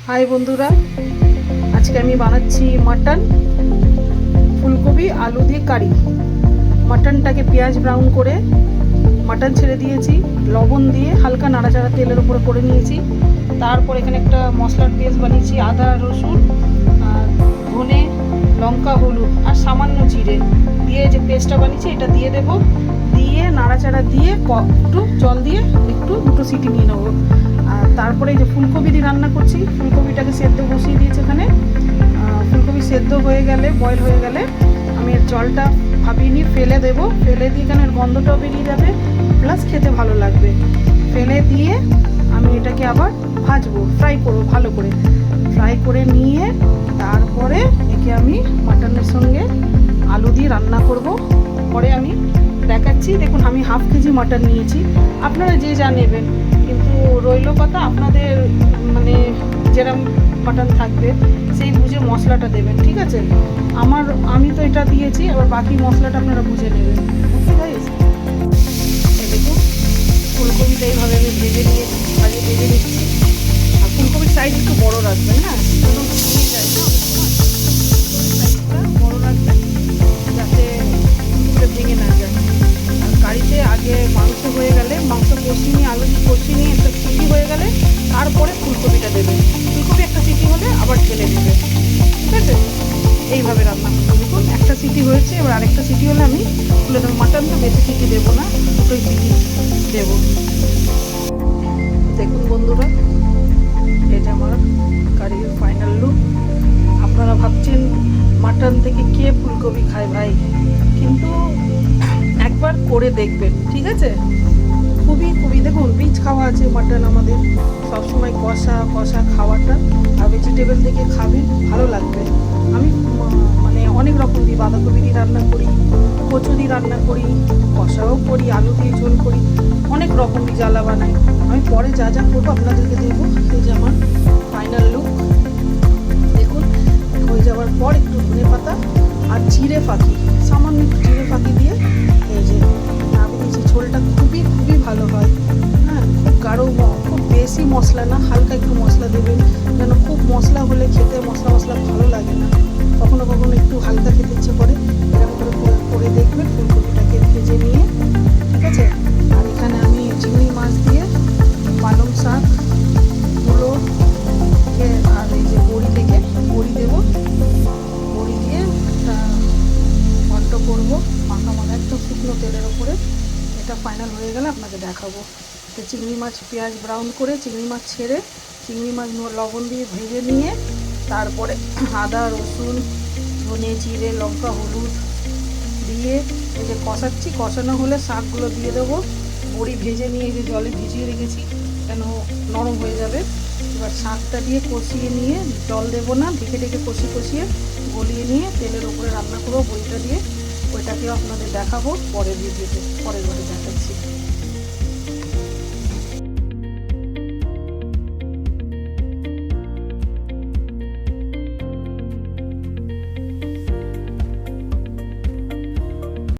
High বন্ধুরা, আজকে আমি বানাচ্ছি মাটন ফুলকপি আলু দিয়ে কারি। মাটনটাকে পেঁয়াজ ব্রাউন করে মাটন ছেড়ে দিয়েছি, লবণ দিয়ে হালকা নাড়াচাড়া তেলের উপরে করে নিয়েছি। তারপর এখানে একটা মশলার পেস্ট বানিয়েছি, আদা রসুন আর ধনে লঙ্কা হলুদ আর সামান্য জিরে দিয়ে যে পেস্টটা বানিয়েছি এটা দিয়ে দেবো। দিয়ে নাড়াচাড়া দিয়ে একটু জল দিয়ে দুটো সিটি নিয়ে নেবো। আর তারপরে এই যে ফুলকপি দিয়ে রান্না করছি, ফুলকপিটাকে সেদ্ধ বসিয়ে দিয়েছি এখানে। ফুলকপি সেদ্ধ হয়ে গেলে, বয়েল হয়ে গেলে আমি এর জলটা ভাবিয়ে নিয়ে ফেলে দেবো। ফেলে দিয়ে এখানে গন্ধটাও বেরিয়ে যাবে, প্লাস খেতে ভালো লাগবে। ফেলে দিয়ে আমি এটাকে আবার ভাজবো, ফ্রাই করবো ভালো করে। ফ্রাই করে নিয়ে তারপরে একে আমি মাটনের সঙ্গে আলু দিয়ে রান্না করব। পরে আমি দেখাচ্ছি। দেখুন, আমি হাফ কেজি মাটন নিয়েছি, আপনারা যে যা নেবেন, কিন্তু রইল কথা আপনাদের মানে যেরকম মাটন থাকবে সেই বুঝে মশলাটা দেবেন, ঠিক আছে? আমি তো এটা দিয়েছি, এবার বাকি মশলাটা আপনারা বুঝে নেবেন। ওকে গাইস, এই দেখুন ফুলকপিটা এইভাবে আমি ভেজে নিচ্ছি। আর ফুলকপির সাইজ একটু বড় রাখবেন, হ্যাঁ, ভেঙে যায় না, সাইজটা বড় রাখবেন যাতে ফুলকপিটা ভেঙে না যায়। আর কারিতে আগে মাংস হয়ে গেলে, মাংস কষিয়ে নিয়ে আলু দিয়ে কষিয়ে নিয়ে একটা সিটি হয়ে গেলে তারপরে ফুলকপিটা দেবেন। ফুলকপি একটা সিটি হলে আবার ঢেলে দেবে, ঠিক আছে? এইভাবে রান্না করবো। দেখুন একটা সিটি হয়েছে, এবার আরেকটা সিটি হলে আমি তুলে দেবো। মাটন তো বেশি সিটি দেবো না, দুটোই সিটি দেবো। দেখুন বন্ধুরা, এটা আমার কারির ফাইনাল লুক। আপনারা ভাবছেন মাটন থেকে কে ফুলকপি খায় ভাই, কিন্তু একবার করে দেখবেন, ঠিক আছে? খুবই দেখুন রিচ খাওয়া আছে মাটন আমাদের, সবসময় কষা খাওয়াটা। আর ভেজিটেবল থেকে খাবেন, ভালো লাগবে। আমি মানে অনেক রকম দিই, বাঁধাকপি দিয়ে রান্না করি, কচু দিয়ে রান্না করি, কষাও করি, আলু দিয়ে ঝোল করি, অনেক রকম জ্বালা বানাই। আমি পরে যা করবো আপনাদেরকে দেবো। এই যে আমার ফাইনাল লুক দেখুন। হয়ে যাওয়ার পর একটু ধনে পাতা আর জিরে ফাঁকি, সামান্য একটু জিরে ফাঁকি দিয়ে এই যে নামিয়ে দিয়েছি। ঝোলটা খুবই ভালো হয়, হ্যাঁ। খুব গাঢ়, খুব বেশি মশলা না, হালকা একটু মশলা দেবেন, যেন খুব মশলা হলে খেতে মশলা ভালো লাগে না। কখনো একটু হালকা খেতে ইচ্ছে করে। এরকম করে দেখবেন ফুলকপিটাকে ভেজে নিয়ে, ঠিক আছে? আর এখানে আমি চিংড়ি মাছ দিয়ে পালং শাক গুলো আর এই যে বড়ি দেবো। বড়ি দিয়ে একটা ঘন্ট করবো, মাখা একদম শুকনো তেলের ওপরে। এটা ফাইনাল হয়ে গেলে আপনাকে দেখাবো। তো চিংড়ি মাছ পেঁয়াজ ব্রাউন করে চিংড়ি মাছ ছেড়ে, চিংড়ি মাছ লবণ দিয়ে ভেজে নিয়ে তারপরে আদা রসুন ধনে জিরে লঙ্কা হলুদ দিয়ে এই যে কষানো হলে শাকগুলো দিয়ে দেবো। বড়ি ভেজে নিয়ে এই যে জলে ভিজিয়ে রেখেছি, কেন নরম হয়ে যাবে। এবার শাকটা দিয়ে কষিয়ে নিয়ে, জল দেবো না, ঢেকে কষিয়ে গলিয়ে নিয়ে তেলের উপরে রান্না করবো বড়িটা দিয়ে। ওইটাকেও আপনাদের দেখাবো পরের ভিডিওতে, পরের বারে দেখাচ্ছি।